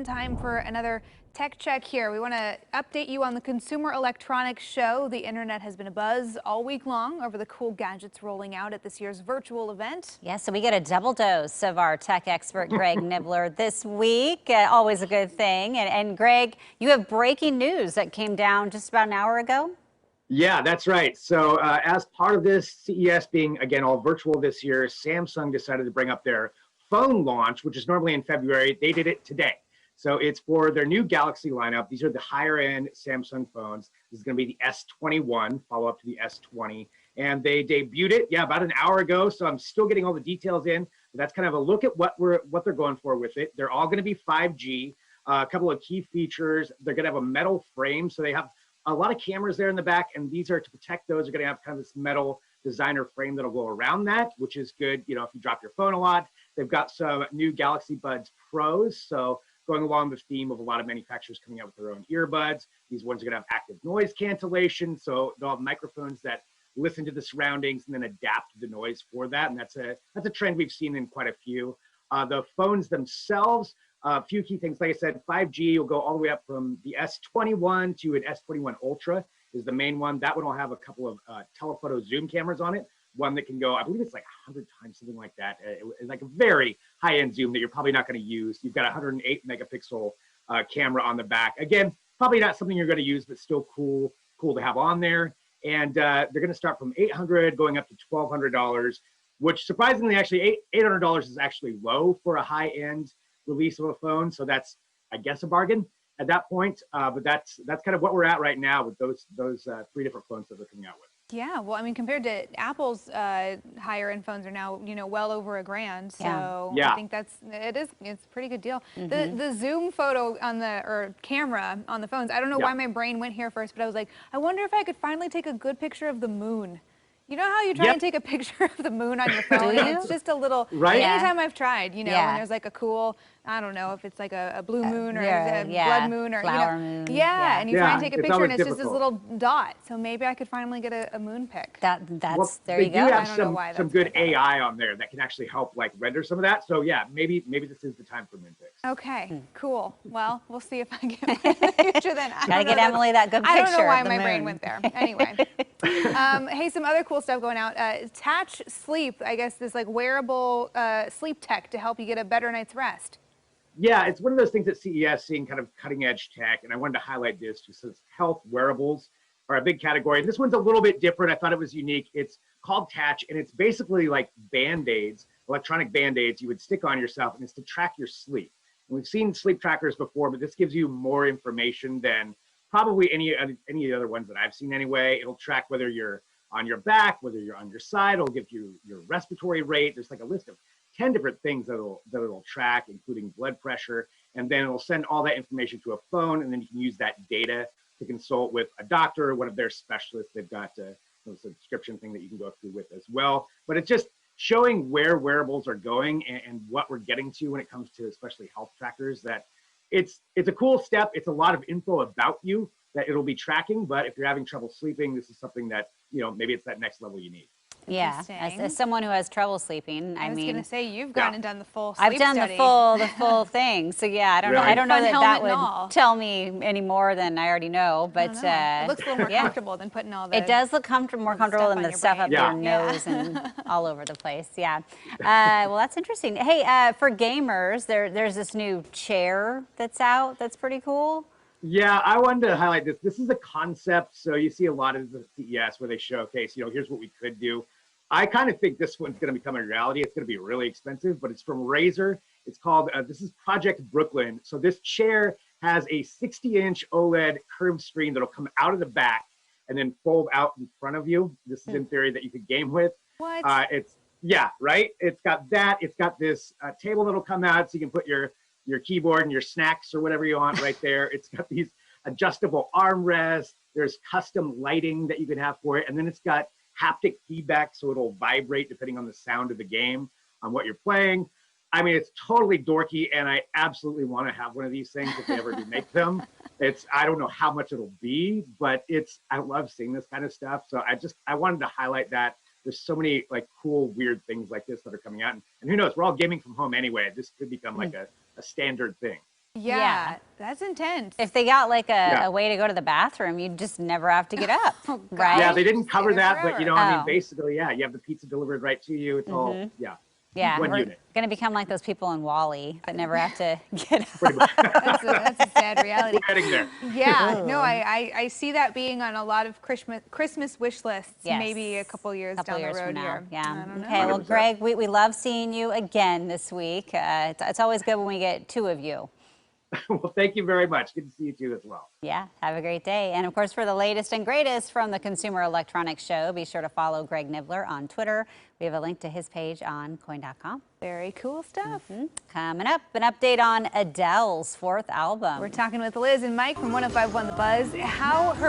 and time for another tech check here. We want to update you on the Consumer Electronics Show. The internet has been abuzz all week long over the cool gadgets rolling out at this year's virtual event. Yeah, so we get a double dose of our tech expert, Greg Nibler, this week. Always a good thing. And Greg, you have breaking news that came down just about an hour ago. Yeah, that's right. So as part of this CES being, again, all virtual this year, Samsung decided to bring up their phone launch, which is normally in February. They did it today. So it's for their new Galaxy lineup. These are the higher end Samsung phones. This is going to be the S21, follow up to the S20. And they debuted it, about an hour ago. So I'm still getting all the details in. But that's kind of a look at what they're going for with it. They're all going to be 5G. A couple of key features. They're going to have a metal frame. So they have a lot of cameras there in the back. And these are to protect those. They're going to have kind of this metal designer frame that'll go around that, which is good, if you drop your phone a lot. They've got some new Galaxy Buds Pros. So going along the theme of a lot of manufacturers coming out with their own earbuds. These ones are going to have active noise cancellation. So they'll have microphones that listen to the surroundings and then adapt to the noise for that. And that's a trend we've seen in quite a few. The phones themselves, a few key things. Like I said, 5G will go all the way up from the S21 to an S21 Ultra is the main one. That one will have a couple of telephoto zoom cameras on it. One that can go, I believe it's like 100 times, something like that. It's like a very high-end zoom that you're probably not going to use. You've got a 108 megapixel camera on the back. Again, probably not something you're going to use, but still cool to have on there. And they're going to start from $800 going up to $1,200, which surprisingly, actually, $800 is actually low for a high-end release of a phone. So that's, I guess, a bargain at that point. But that's kind of what we're at right now with those three different phones that they're coming out with. Yeah, well, I mean, compared to Apple's higher end phones are now, well over $1,000. So yeah. I think it's a pretty good deal. The zoom photo or camera on the phones, I don't know why my brain went here first, but I was like, I wonder if I could finally take a good picture of the moon. You know how you try and take a picture of the moon on your phone? It's just a little, anytime I've tried, when there's like a cool, I don't know if it's like a blue moon or a blood moon or, flower moon. And you try and take a picture and it's just this difficult. little dot. So maybe I could finally get a moon pic. There you go. They do have some good like AI on there that can actually help like render some of that. So yeah, maybe this is the time for moon pics. Okay, cool. Well, we'll see if I get one in the future then. Gotta get Emily that good picture. I don't know why of the my moon. brain went there. Anyway, hey, some other cool stuff going out. Touch Sleep, I guess this like wearable sleep tech to help you get a better night's rest. Yeah, it's one of those things at CES, seeing kind of cutting edge tech, and I wanted to highlight this just since health wearables are a big category. This one's a little bit different. I thought it was unique. It's called Touch, and it's basically like Band-Aids, electronic Band-Aids you would stick on yourself, and it's to track your sleep. And we've seen sleep trackers before, but this gives you more information than probably any of the other ones that I've seen anyway. It'll track whether you're on your back, whether you're on your side. It'll give you your respiratory rate. There's like a list of 10 different things that it'll track, including blood pressure, and then it'll send all that information to a phone, and then you can use that data to consult with a doctor or one of their specialists. They've got a subscription thing that you can go through with as well. But it's just showing where wearables are going and what we're getting to when it comes to especially health trackers. That it's a cool step. It's a lot of info about you that it'll be tracking, but if you're having trouble sleeping, this is something that, maybe it's that next level you need. Yeah, as someone who has trouble sleeping, I was going to say you've gone and done the full sleep I've done study. the full thing. So yeah, I don't know that would tell me any more than I already know. But it looks a little more comfortable than putting all the. It does look more comfortable than the stuff up your nose and all over the place. Yeah. Well, that's interesting. Hey, for gamers, there's this new chair that's out. That's pretty cool. Yeah, I wanted to highlight this. This is a concept. So you see a lot of the CES where they showcase, here's what we could do. I kind of think this one's going to become a reality. It's going to be really expensive, but it's from Razer. It's called, this is Project Brooklyn. So this chair has a 60-inch OLED curved screen that'll come out of the back and then fold out in front of you. This is in theory that you could game with. What? Yeah, right? It's got that. It's got this table that'll come out so you can put your keyboard and your snacks or whatever you want right there. It's got these adjustable armrests. There's custom lighting that you can have for it. And then it's got haptic feedback, so it'll vibrate depending on the sound of the game on what you're playing. I mean, it's totally dorky, and I absolutely want to have one of these things if they ever do make them. I don't know how much it'll be, but I love seeing this kind of stuff. So I wanted to highlight that. There's so many like cool, weird things like this that are coming out. And who knows, we're all gaming from home anyway. This could become like a standard thing. Yeah, that's intense. If they got like a way to go to the bathroom, you'd just never have to get up, right? Yeah, they didn't cover that, but you know, I mean, Oh. basically, yeah, you have the pizza delivered right to you. It's all, Yeah, one we're unit. going to become like those people in Wall-E that never have to get up. Pretty much. That's a sad reality. We're heading there. Yeah, no, I see that being on a lot of Christmas wish lists, Yes. maybe a couple years down the road here. Yeah. I don't know. Okay, well, 100%. Greg, we love seeing you again this week. It's always good when we get two of you. Well, thank you very much. Good to see you too as well. Yeah, have a great day. And of course, for the latest and greatest from the Consumer Electronics Show, be sure to follow Greg Nibler on Twitter. We have a link to his page on coin.com. Very cool stuff. Coming up, an update on Adele's 4th album. We're talking with Liz and Mike from 105.1 The Buzz. How her